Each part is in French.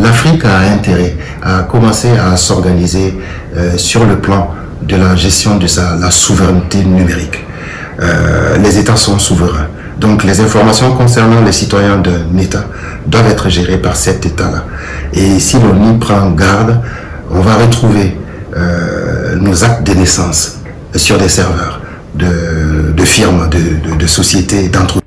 l'Afrique a intérêt à commencer à s'organiser sur le plan de la gestion de la souveraineté numérique. Les États sont souverains. Donc les informations concernant les citoyens d'un État doivent être gérées par cet État-là. Et si l'on y prend garde, on va retrouver nos actes de naissance sur des serveurs de firmes, de sociétés, d'entreprises.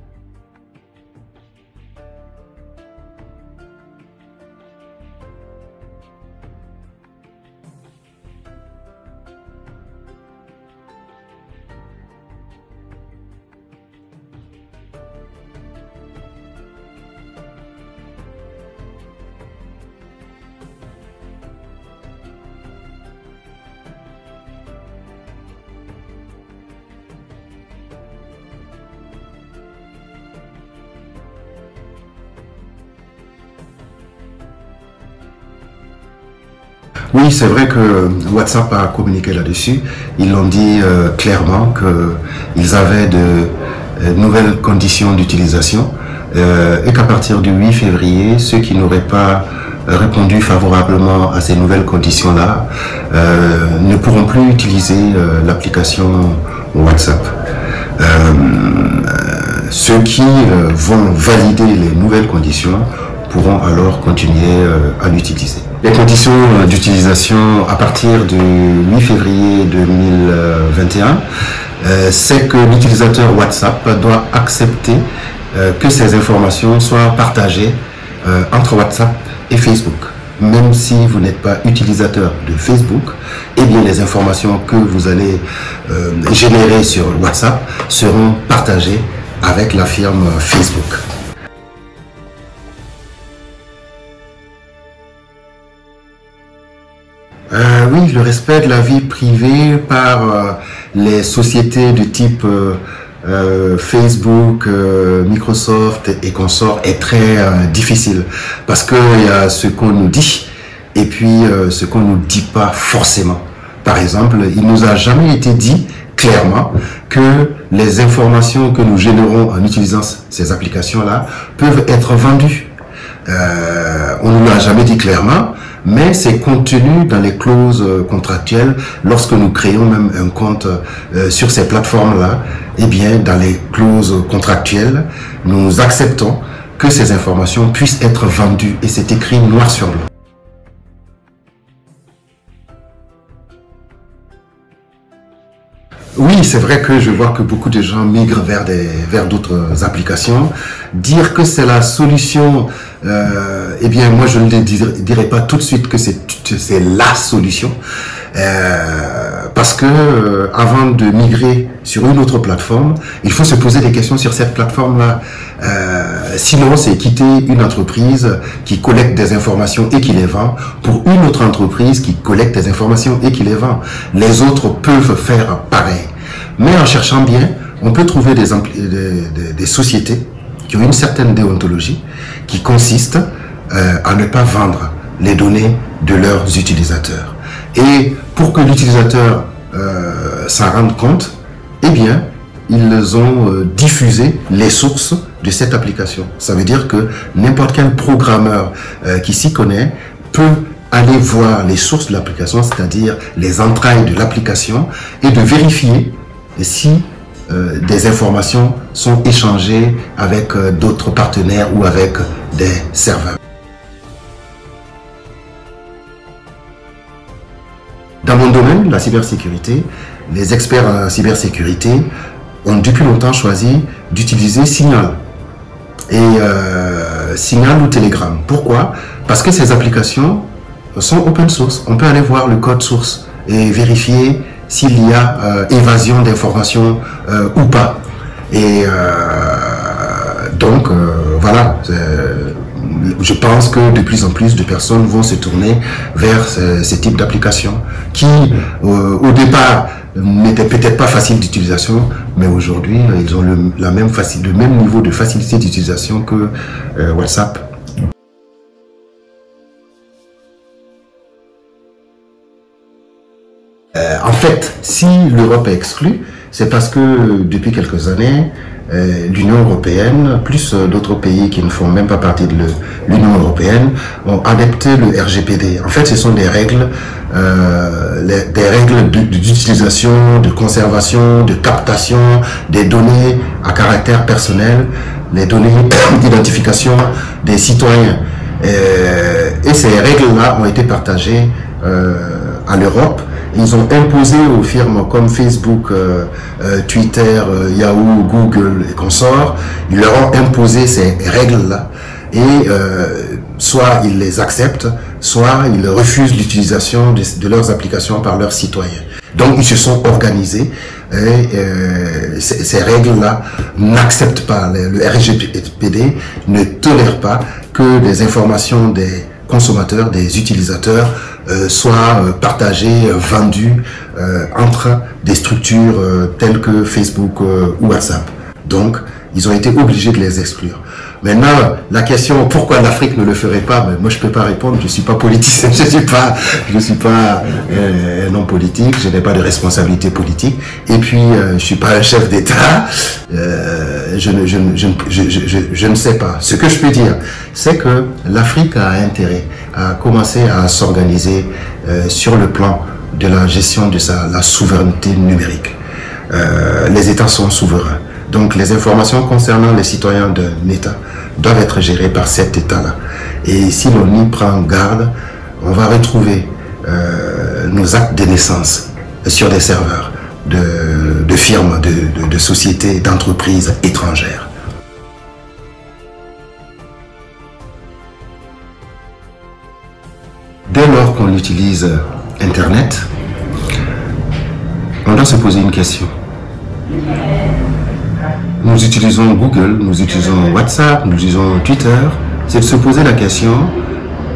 Oui, c'est vrai que WhatsApp a communiqué là-dessus. Ils l'ont dit clairement qu'ils avaient de nouvelles conditions d'utilisation et qu'à partir du 8 février, ceux qui n'auraient pas répondu favorablement à ces nouvelles conditions-là ne pourront plus utiliser l'application WhatsApp. Ceux qui vont valider les nouvelles conditions pourront alors continuer à l'utiliser. Les conditions d'utilisation à partir du 8 février 2021, c'est que l'utilisateur WhatsApp doit accepter que ces informations soient partagées entre WhatsApp et Facebook. Même si vous n'êtes pas utilisateur de Facebook, eh bien les informations que vous allez générer sur WhatsApp seront partagées avec la firme Facebook. Oui, le respect de la vie privée par les sociétés de type Facebook, Microsoft et consorts est très difficile parce qu'il y a ce qu'on nous dit et puis ce qu'on nous dit pas forcément. Par exemple, il nous a jamais été dit clairement que les informations que nous générons en utilisant ces applications-là peuvent être vendues. On ne nous l'a jamais dit clairement, mais c'est contenu dans les clauses contractuelles. Lorsque nous créons même un compte sur ces plateformes-là, eh bien, dans les clauses contractuelles, nous acceptons que ces informations puissent être vendues et c'est écrit noir sur blanc. Oui, c'est vrai que je vois que beaucoup de gens migrent vers d'autres applications. Dire que c'est la solution, eh bien, moi je ne dirais pas tout de suite que c'est la solution. Parce que avant de migrer sur une autre plateforme, il faut se poser des questions sur cette plateforme-là. Sinon, c'est quitter une entreprise qui collecte des informations et qui les vend pour une autre entreprise qui collecte des informations et qui les vend. Les autres peuvent faire pareil. Mais en cherchant bien, on peut trouver des sociétés qui ont une certaine déontologie qui consiste à ne pas vendre les données de leurs utilisateurs. Et pour que l'utilisateur s'en rende compte, eh bien, ils ont diffusé les sources de cette application. Ça veut dire que n'importe quel programmeur qui s'y connaît peut aller voir les sources de l'application, c'est-à-dire les entrailles de l'application, et de vérifier si des informations sont échangées avec d'autres partenaires ou avec des serveurs. Dans mon domaine, la cybersécurité, les experts en cybersécurité ont depuis longtemps choisi d'utiliser Signal. Et Signal ou Telegram. Pourquoi? Parce que ces applications sont open source. On peut aller voir le code source et vérifier s'il y a évasion d'informations ou pas. Et donc, voilà. Je pense que de plus en plus de personnes vont se tourner vers ces types d'applications qui, au départ, n'étaient peut-être pas faciles d'utilisation, mais aujourd'hui, ils ont le même niveau de facilité d'utilisation que WhatsApp. En fait, si l'Europe est exclue, c'est parce que depuis quelques années, l'Union européenne, plus d'autres pays qui ne font même pas partie de l'Union européenne, ont adopté le RGPD. En fait, ce sont des règles d'utilisation, de conservation, de captation des données à caractère personnel, les données d'identification des citoyens. Et ces règles-là ont été partagées à l'Europe. Ils ont imposé aux firmes comme Facebook, Twitter, Yahoo, Google et consorts, ils leur ont imposé ces règles-là et soit ils les acceptent, soit ils refusent l'utilisation de leurs applications par leurs citoyens. Donc ils se sont organisés et ces règles-là n'acceptent pas. Le RGPD ne tolère pas que les informations des consommateurs, des utilisateurs soient partagées, vendues entre des structures telles que Facebook ou WhatsApp. Donc, ils ont été obligés de les exclure. Maintenant, la question pourquoi l'Afrique ne le ferait pas, moi je peux pas répondre, je suis pas politicien, je suis pas un homme politique, je n'ai pas de responsabilité politique, et puis je suis pas un chef d'État, je ne sais pas. Ce que je peux dire, c'est que l'Afrique a intérêt à commencer à s'organiser sur le plan de la gestion de la souveraineté numérique. Les États sont souverains. Donc les informations concernant les citoyens d'un État doivent être gérées par cet État-là. Et si l'on y prend garde, on va retrouver nos actes de naissance sur des serveurs de firmes, de sociétés, d'entreprises étrangères. Dès lors qu'on utilise Internet, on doit se poser une question. Nous utilisons Google, nous utilisons WhatsApp, nous utilisons Twitter. C'est de se poser la question,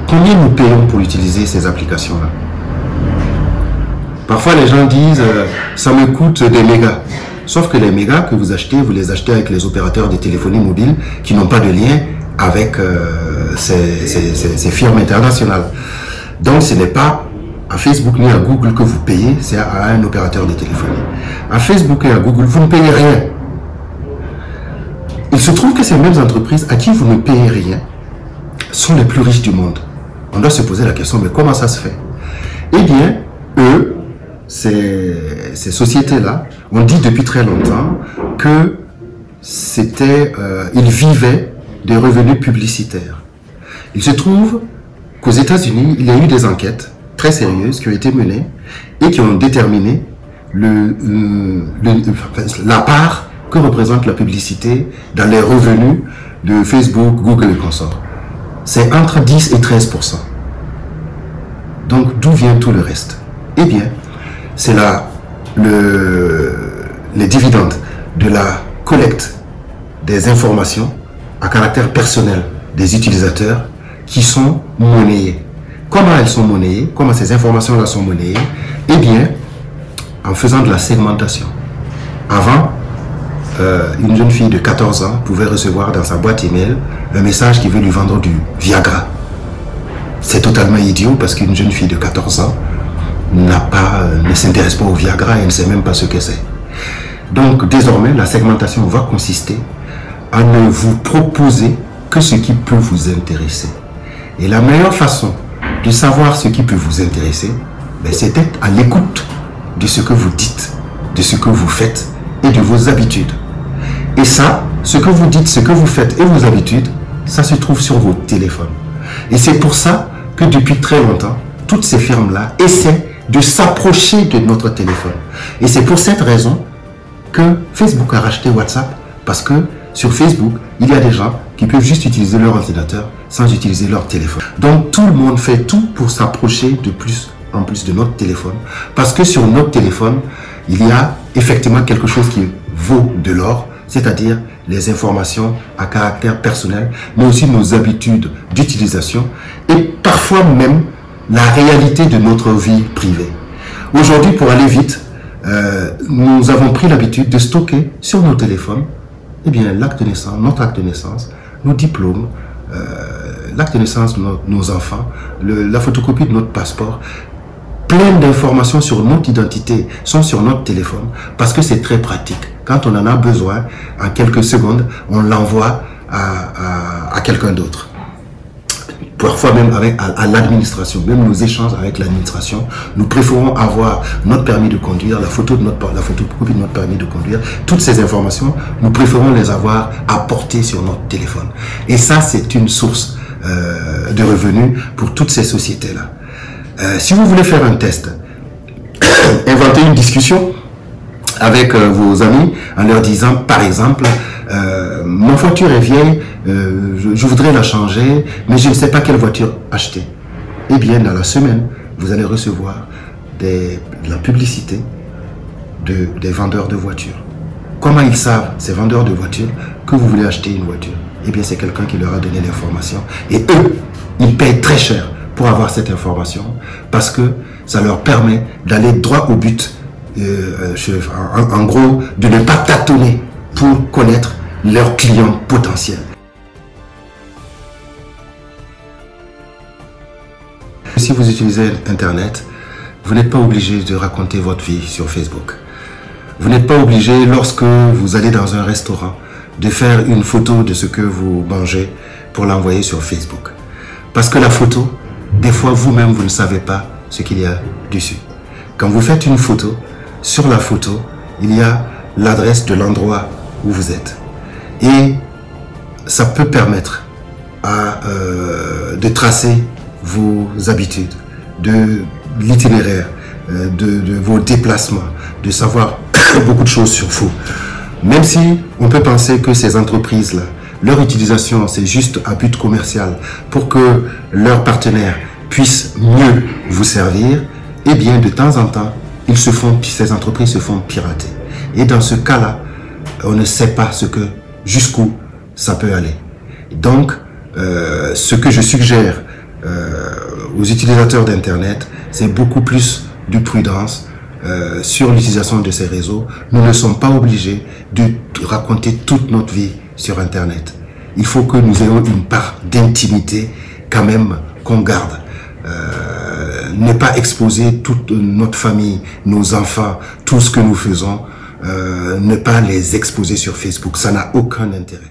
combien nous payons pour utiliser ces applications-là? Parfois les gens disent, ça me coûte des mégas. Sauf que les mégas que vous achetez, vous les achetez avec les opérateurs de téléphonie mobile qui n'ont pas de lien avec ces firmes internationales. Donc ce n'est pas à Facebook ni à Google que vous payez, c'est à un opérateur de téléphonie. À Facebook et à Google, vous ne payez rien. Il se trouve que ces mêmes entreprises à qui vous ne payez rien sont les plus riches du monde. On doit se poser la question, mais comment ça se fait? Eh bien, eux, ces sociétés-là, ont dit depuis très longtemps que ils vivaient des revenus publicitaires. Il se trouve qu'aux États-Unis, il y a eu des enquêtes très sérieuses qui ont été menées et qui ont déterminé la part que représente la publicité dans les revenus de Facebook, Google et consorts. C'est entre 10 et 13%. Donc, d'où vient tout le reste? Eh bien, c'est les dividendes de la collecte des informations à caractère personnel des utilisateurs qui sont monnayées. Comment elles sont monnayées? Comment ces informations-là sont monnayées? Eh bien, en faisant de la segmentation. Avant, une jeune fille de 14 ans pouvait recevoir dans sa boîte email un message qui veut lui vendre du Viagra. C'est totalement idiot parce qu'une jeune fille de 14 ans ne s'intéresse pas au Viagra et ne sait même pas ce que c'est. Donc désormais, la segmentation va consister à ne vous proposer que ce qui peut vous intéresser. Et la meilleure façon de savoir ce qui peut vous intéresser, c'est d'être à l'écoute de ce que vous dites, de ce que vous faites et de vos habitudes. Et ça, ce que vous dites, ce que vous faites et vos habitudes, ça se trouve sur vos téléphones. Et c'est pour ça que depuis très longtemps, toutes ces firmes-là essaient de s'approcher de notre téléphone. Et c'est pour cette raison que Facebook a racheté WhatsApp, parce que sur Facebook, il y a des gens qui peuvent juste utiliser leur ordinateur sans utiliser leur téléphone. Donc tout le monde fait tout pour s'approcher de plus en plus de notre téléphone, parce que sur notre téléphone, il y a effectivement quelque chose qui vaut de l'or, c'est-à-dire les informations à caractère personnel, mais aussi nos habitudes d'utilisation et parfois même la réalité de notre vie privée. Aujourd'hui, pour aller vite, nous avons pris l'habitude de stocker sur nos téléphones l'acte de naissance, notre acte de naissance, nos diplômes, l'acte de naissance de nos enfants, la photocopie de notre passeport. plein d'informations sur notre identité sont sur notre téléphone parce que c'est très pratique. Quand on en a besoin, en quelques secondes, on l'envoie à quelqu'un d'autre. Parfois même à l'administration, même nos échanges avec l'administration, nous préférons avoir notre permis de conduire, la photocopie de notre permis de conduire, toutes ces informations, nous préférons les avoir à portée sur notre téléphone. Et ça, c'est une source de revenus pour toutes ces sociétés-là. Si vous voulez faire un test, inventez une discussion avec vos amis en leur disant, par exemple, ma voiture est vieille, je voudrais la changer, mais je ne sais pas quelle voiture acheter. Eh bien, dans la semaine, vous allez recevoir de la publicité des vendeurs de voitures. Comment ils savent, ces vendeurs de voitures, que vous voulez acheter une voiture? Eh bien, c'est quelqu'un qui leur a donné l'information. Et eux, ils payent très cher pour avoir cette information parce que ça leur permet d'aller droit au but, en gros, de ne pas tâtonner pour connaître leurs clients potentiels. Si vous utilisez Internet, vous n'êtes pas obligé de raconter votre vie sur Facebook. Vous n'êtes pas obligé, lorsque vous allez dans un restaurant, de faire une photo de ce que vous mangez pour l'envoyer sur Facebook. Parce que la photo, des fois, vous-même, vous ne savez pas ce qu'il y a dessus. Quand vous faites une photo, sur la photo, il y a l'adresse de l'endroit où vous êtes. Et ça peut permettre de tracer vos habitudes, de l'itinéraire, de vos déplacements, de savoir beaucoup de choses sur vous. Même si on peut penser que ces entreprises-là, leur utilisation, c'est juste à but commercial pour que leurs partenaires puissent mieux vous servir, eh bien, de temps en temps, ces entreprises se font pirater. Et dans ce cas-là, on ne sait pas jusqu'où ça peut aller. Donc, ce que je suggère aux utilisateurs d'Internet, c'est beaucoup plus de prudence sur l'utilisation de ces réseaux. Nous ne sommes pas obligés de raconter toute notre vie sur Internet. Il faut que nous ayons une part d'intimité quand même qu'on garde. Ne pas exposer toute notre famille, nos enfants, tout ce que nous faisons, ne pas les exposer sur Facebook. Ça n'a aucun intérêt.